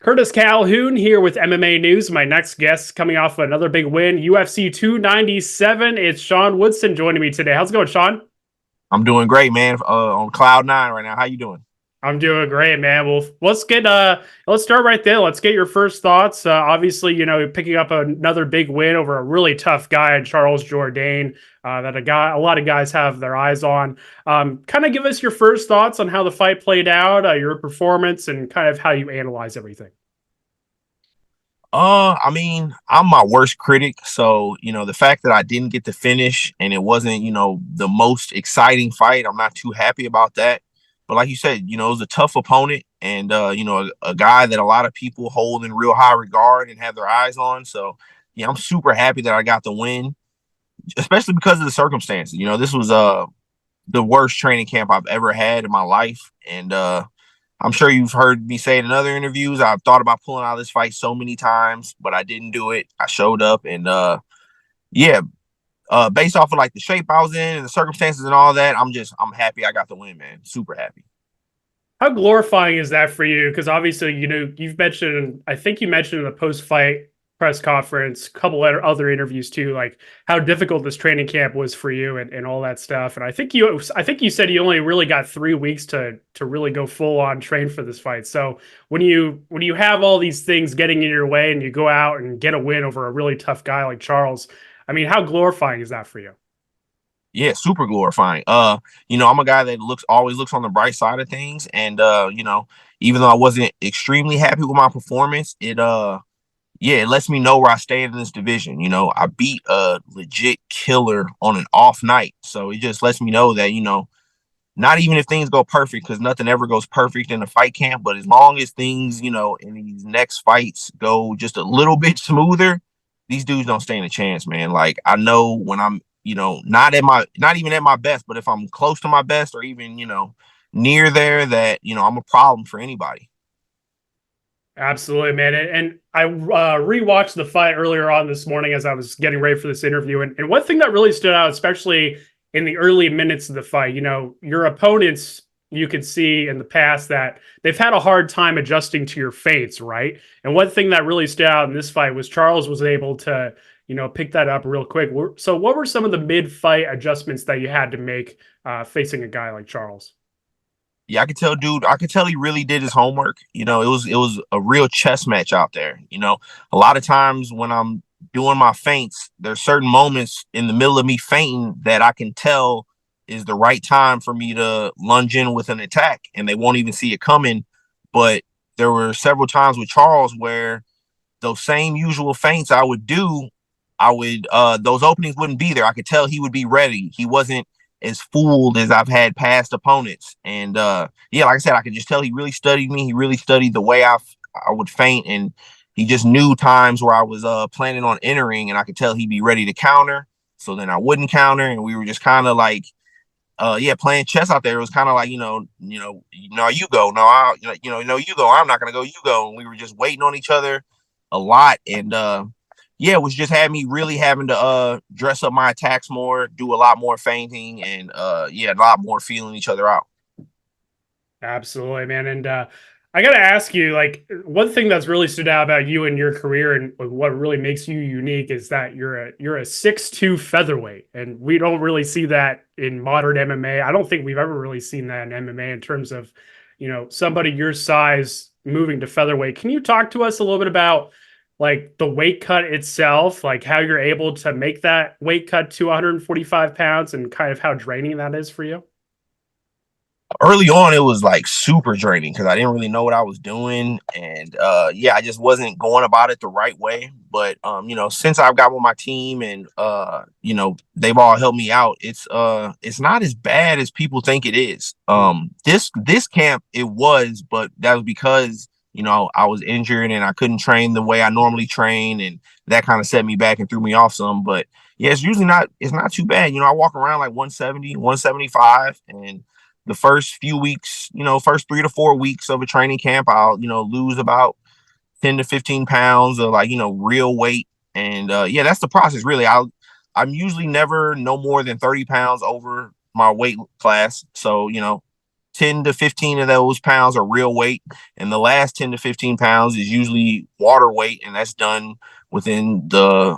Curtis Calhoun here with MMA News. My next guest coming off another big win, UFC 297. It's Sean Woodson joining me today. How's it going, Sean? I'm doing great, man. On cloud nine right now. How you doing? I'm doing great, man. Well, let's start right there. Let's get your first thoughts. Obviously, picking up another big win over a really tough guy, Charles Jourdain, that a lot of guys have their eyes on. Kind of give us your first thoughts on how the fight played out, your performance, and kind of how you analyze everything. I'm my worst critic, so the fact that I didn't get to finish and it wasn't, the most exciting fight, I'm not too happy about that. But like you said, it was a tough opponent and a guy that a lot of people hold in real high regard and have their eyes on. So yeah, I'm super happy that I got the win, especially because of the circumstances. This was the worst training camp I've ever had in my life. And I'm sure you've heard me say it in other interviews. I've thought about pulling out of this fight so many times, but I didn't do it. I showed up and yeah, based off of like the shape I was in and the circumstances and all that, I'm happy I got the win, man. Super happy. How glorifying is that for you? Because obviously, you've mentioned, I think you mentioned in the post-fight press conference, a couple other interviews too, like how difficult this training camp was for you and all that stuff. And I think you said you only really got 3 weeks to really go full on train for this fight. So when you have all these things getting in your way and you go out and get a win over a really tough guy like Charles, I mean, how glorifying is that for you? Yeah, super glorifying. I'm a guy that always looks on the bright side of things. And even though I wasn't extremely happy with my performance, it lets me know where I stand in this division. I beat a legit killer on an off night. So it just lets me know that, not even if things go perfect, because nothing ever goes perfect in a fight camp, but as long as things, in these next fights go just a little bit smoother, these dudes don't stand a chance, man. Like I know when I'm, not even at my best, but if I'm close to my best or even, near there, that, I'm a problem for anybody. Absolutely, man. And I rewatched the fight earlier on this morning as I was getting ready for this interview. And one thing that really stood out, especially in the early minutes of the fight, your opponents, you could see in the past that they've had a hard time adjusting to your feints, right? And one thing that really stood out in this fight was Charles was able to, pick that up real quick. So, what were some of the mid-fight adjustments that you had to make facing a guy like Charles? Yeah, I could tell, dude. I could tell he really did his homework. It was a real chess match out there. A lot of times when I'm doing my feints, there's certain moments in the middle of me feinting that I can tell is the right time for me to lunge in with an attack, and they won't even see it coming. But there were several times with Charles where those same usual feints I would do, those openings wouldn't be there. I could tell he would be ready. He wasn't as fooled as I've had past opponents. And yeah, like I said, I could just tell he really studied me. He really studied the way I would feint, and he just knew times where I was planning on entering, and I could tell he'd be ready to counter. So then I wouldn't counter, and we were just kind of like, yeah, playing chess out there. It was kind of like, you go, no, you go. I'm not gonna go, you go. And we were just waiting on each other a lot, and yeah, it was just had me really having to dress up my attacks more, do a lot more feinting, and yeah, a lot more feeling each other out. Absolutely, man. And I got to ask you, like, one thing that's really stood out about you and your career, and what really makes you unique, is that you're a 6'2" featherweight, and we don't really see that in modern MMA. I don't think we've ever really seen that in MMA in terms of, somebody your size moving to featherweight. Can you talk to us a little bit about like the weight cut itself, like how you're able to make that weight cut to 145 pounds, and kind of how draining that is for you? Early on, it was like super draining because I didn't really know what I was doing, and yeah, I just wasn't going about it the right way. But since I've got with my team and they've all helped me out, it's not as bad as people think it is. This camp it was, but that was because I was injured and I couldn't train the way I normally train, and that kind of set me back and threw me off some. But yeah, it's not too bad. I walk around like 170, 175, and the first few weeks, first 3 to 4 weeks of a training camp, I'll, lose about 10 to 15 pounds of like, real weight. And yeah, that's the process really. I'm usually never no more than 30 pounds over my weight class. So, 10 to 15 of those pounds are real weight, and the last 10 to 15 pounds is usually water weight, and that's done within the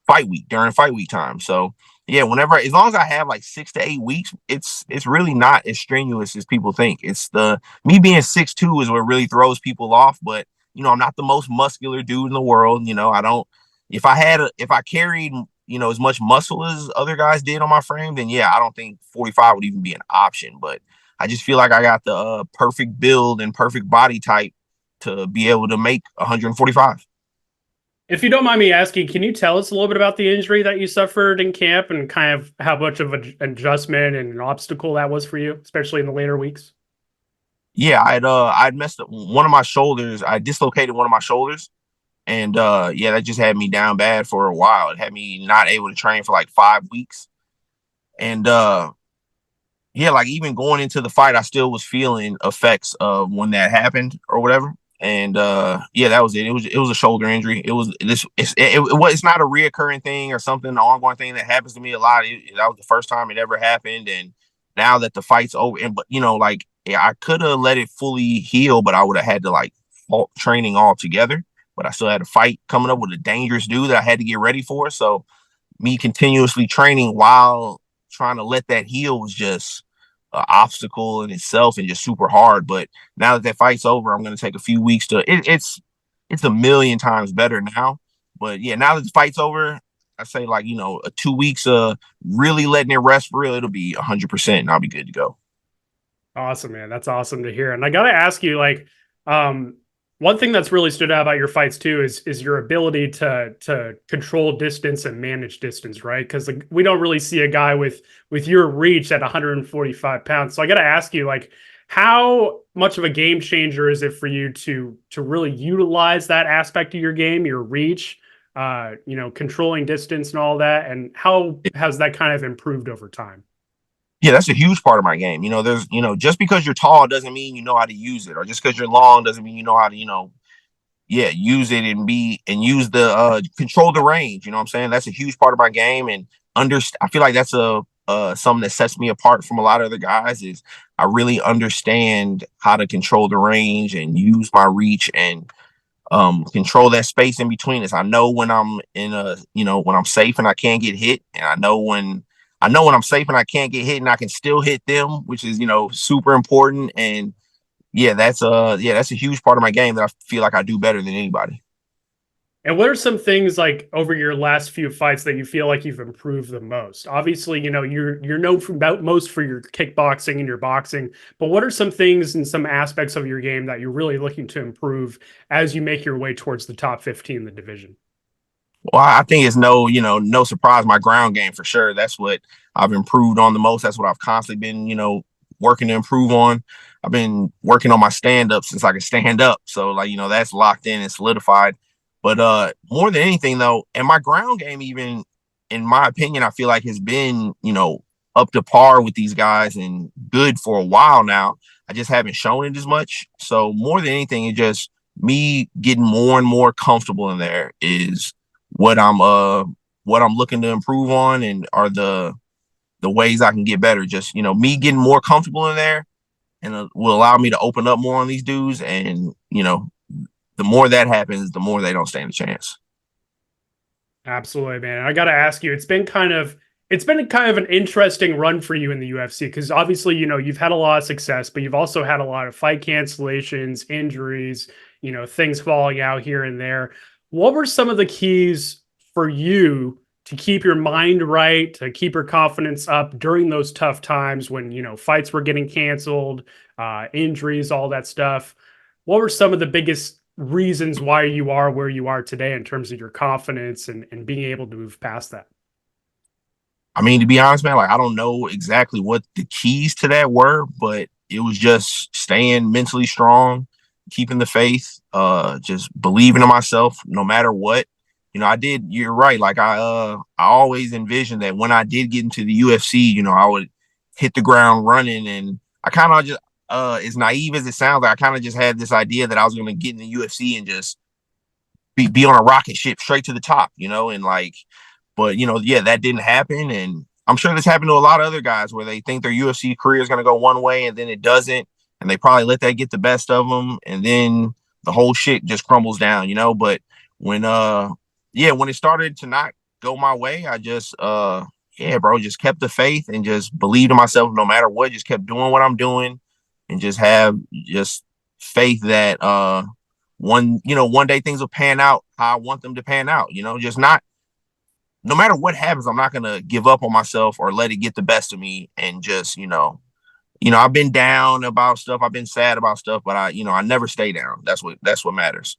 fight week, during fight week time. So yeah, whenever, as long as I have like 6 to 8 weeks, it's really not as strenuous as people think. It's the me being 6'2" is what really throws people off. But I'm not the most muscular dude in the world. I don't, if I carried as much muscle as other guys did on my frame, then yeah, I don't think 45 would even be an option. But I just feel like I got the perfect build and perfect body type to be able to make 145. If you don't mind me asking, can you tell us a little bit about the injury that you suffered in camp and kind of how much of an adjustment and an obstacle that was for you, especially in the later weeks? Yeah, I'd messed up one of my shoulders. I dislocated one of my shoulders, and yeah, that just had me down bad for a while. It had me not able to train for like 5 weeks. And yeah, like even going into the fight, I still was feeling effects of when that happened or whatever. And yeah, that was it. It was a shoulder injury. It was this. It's not a reoccurring thing or something, an ongoing thing that happens to me a lot. That was the first time it ever happened, and now that the fight's over, and but like, yeah, I could have let it fully heal, but I would have had to like halt training altogether. But I still had a fight coming up with a dangerous dude that I had to get ready for. So me continuously training while trying to let that heal was just an obstacle in itself and just super hard. But now that fight's over, I'm going to take a few weeks to. It's a million times better now. But yeah, now that the fight's over, I say like a 2 weeks of really letting it rest for real. It'll be 100%, and I'll be good to go. Awesome, man. That's awesome to hear. And I got to ask you, like, um, one thing that's really stood out about your fights too is your ability to control distance and manage distance, right? Because like, we don't really see a guy with your reach at 145 pounds. So I got to ask you, like, how much of a game changer is it for you to really utilize that aspect of your game, your reach, controlling distance and all that, and how has that kind of improved over time? Yeah, that's a huge part of my game. There's, just because you're tall doesn't mean you know how to use it, or just because you're long doesn't mean you know how to, yeah, use it and use the control the range. You know what I'm saying? That's a huge part of my game, and I feel like that's a something that sets me apart from a lot of other guys. Is I really understand how to control the range and use my reach and control that space in between us. I know when I'm in when I'm safe and I can't get hit, and I know when I'm safe and I can't get hit and I can still hit them, which is super important. And yeah, that's a huge part of my game that I feel like I do better than anybody. And what are some things like over your last few fights that you feel like you've improved the most? Obviously, you're known for about most for your kickboxing and your boxing, but what are some things and some aspects of your game that you're really looking to improve as you make your way towards the top 15 in the division? Well, I think it's no surprise. My ground game for sure. That's what I've improved on the most. That's what I've constantly been, working to improve on. I've been working on my stand up since I could stand up. So like, that's locked in and solidified. But more than anything though, and my ground game, even in my opinion, I feel like has been, up to par with these guys and good for a while now. I just haven't shown it as much. So more than anything, it's just me getting more and more comfortable in there is what I'm looking to improve on, and are the ways I can get better. Just me getting more comfortable in there, and will allow me to open up more on these dudes. And the more that happens, the more they don't stand a chance. Absolutely, man. I got to ask you, it's been kind of an interesting run for you in the UFC because obviously, you've had a lot of success, but you've also had a lot of fight cancellations, injuries, things falling out here and there. What were some of the keys for you to keep your mind right, to keep your confidence up during those tough times when, fights were getting canceled, injuries, all that stuff? What were some of the biggest reasons why you are where you are today in terms of your confidence and being able to move past that? I mean, to be honest, man, like I don't know exactly what the keys to that were, but it was just staying mentally strong, keeping the faith, just believing in myself no matter what. You're right. Like I always envisioned that when I did get into the UFC, I would hit the ground running. And I kind of just as naive as it sounds, like I kind of just had this idea that I was gonna get in the UFC and just be on a rocket ship straight to the top, and like, but yeah, that didn't happen. And I'm sure this happened to a lot of other guys where they think their UFC career is going to go one way and then it doesn't, and they probably let that get the best of them, and then the whole shit just crumbles down, you know. But when when it started to not go my way, I just yeah, bro, just kept the faith and just believed in myself no matter what. Just kept doing what I'm doing, and just have just faith that one day things will pan out how I want them to pan out. You know, just not no matter what happens, I'm not gonna give up on myself or let it get the best of me. And just I've been down about stuff, I've been sad about stuff, but I never stay down. That's what matters.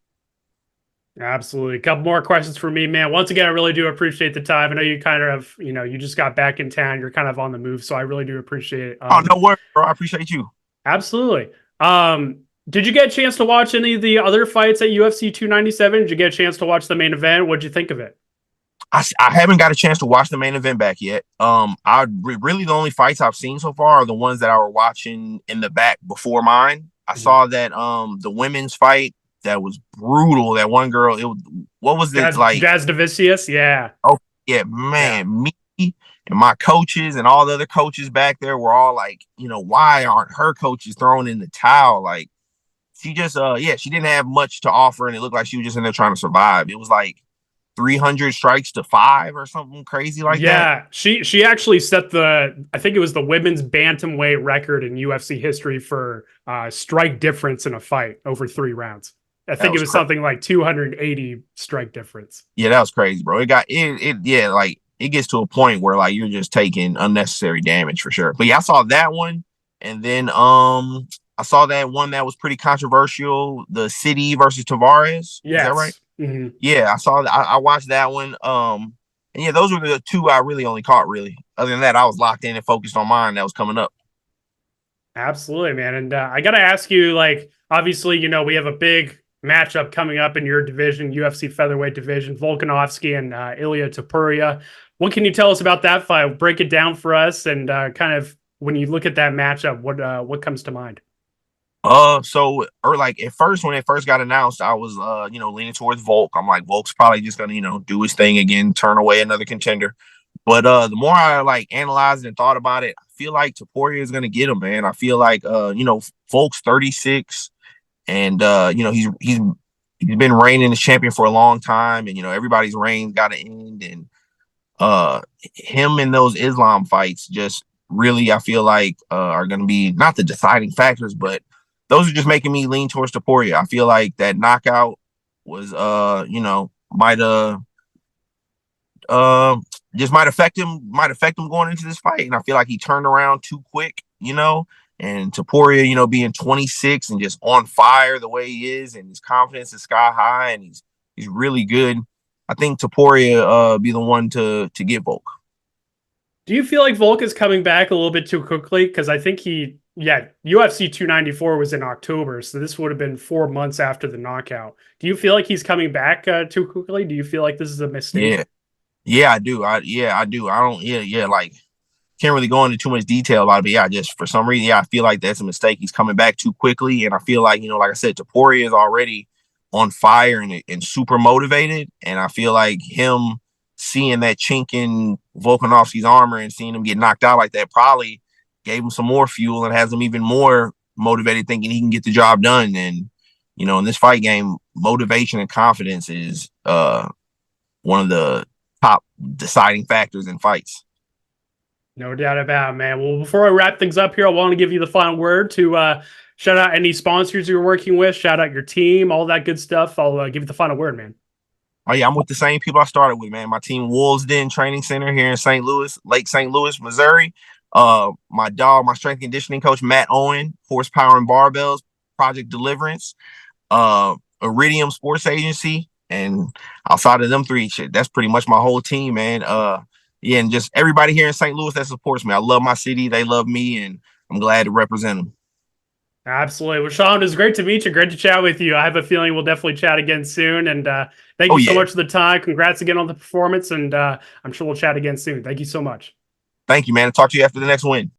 Absolutely. A couple more questions for me, man. Once again, I really do appreciate the time. I know you kind of, you just got back in town. You're kind of on the move, so I really do appreciate it. Oh, no worries, bro. I appreciate you. Absolutely. Did you get a chance to watch any of the other fights at UFC 297? Did you get a chance to watch the main event? What'd you think of it? I haven't got a chance to watch the main event back yet. Really the only fights I've seen so far are the ones that I were watching in the back before mine. I saw that the women's fight that was brutal. That one girl, what was it like? Jazz Davicius, yeah. Oh yeah, man, me and my coaches and all the other coaches back there were all like, why aren't her coaches throwing in the towel? Like she just she didn't have much to offer, and it looked like she was just in there trying to survive. It was like 300 strikes to 5 or something crazy like that. Yeah, she actually set I think it was the women's bantamweight record in UFC history for strike difference in a fight over 3 rounds. I think it was something like 280 strike difference. Yeah, that was crazy, bro. Like it gets to a point where like you're just taking unnecessary damage for sure. But yeah, I saw that one, and then I saw that one that was pretty controversial, the City versus Tavares. Yes. Is that right? Mm-hmm. Yeah, I saw that. I watched that one. And yeah, those were the two I really only caught. Really, other than that, I was locked in and focused on mine that was coming up. Absolutely, man. And I got to ask you, like, obviously, we have a big matchup coming up in your division, UFC featherweight division, Volkanovski and Ilia Topuria. What can you tell us about that fight? Break it down for us, and kind of when you look at that matchup, what comes to mind? Or like at first when it first got announced, I was leaning towards Volk. I'm like, Volk's probably just gonna do his thing again, turn away another contender. But the more I like analyzed and thought about it, I feel like Topuria is gonna get him, man. I feel like Volk's 36, and he's been reigning as champion for a long time, and everybody's reign got to end, and him in those Islam fights just really I feel like are going to be not the deciding factors, but those are just making me lean towards Topuria. I feel like that knockout was might affect him going into this fight, and I feel like he turned around too quick, and Topuria, being 26 and just on fire the way he is, and his confidence is sky high, and he's really good. I think Topuria be the one to get Volk. Do you feel like Volk is coming back a little bit too quickly? Because I think UFC 294 was in October, so this would have been 4 months after the knockout. Do you feel like he's coming back too quickly? Do you feel like this is a mistake? Yeah, I do. I do. I don't. Like can't really go into too much detail about it, but yeah, just for some reason, I feel like that's a mistake. He's coming back too quickly, and I feel like like I said, Topuria is already on fire and super motivated, and I feel like him seeing that chink in Volkanovski's armor and seeing him get knocked out like that probably gave him some more fuel and has him even more motivated, thinking he can get the job done. And in this fight game, motivation and confidence is one of the top deciding factors in fights. No doubt about it, man. Well, before I wrap things up here, I want to give you the final word to shout out any sponsors you're working with, shout out your team, all that good stuff. I'll give you the final word, man. Oh yeah, I'm with the same people I started with, man. My team, Wolves Den Training Center here in St. Louis, Lake St. Louis, Missouri. My strength and conditioning coach, Matt Owen, Horsepower and Barbells, Project Deliverance, Iridium Sports Agency, and outside of them three, that's pretty much my whole team, man. And just everybody here in St. Louis that supports me. I love my city. They love me, and I'm glad to represent them. Absolutely. Well, Sean, it was great to meet you. Great to chat with you. I have a feeling we'll definitely chat again soon. And thank you so much for the time. Congrats again on the performance. And I'm sure we'll chat again soon. Thank you so much. Thank you, man. I'll talk to you after the next win.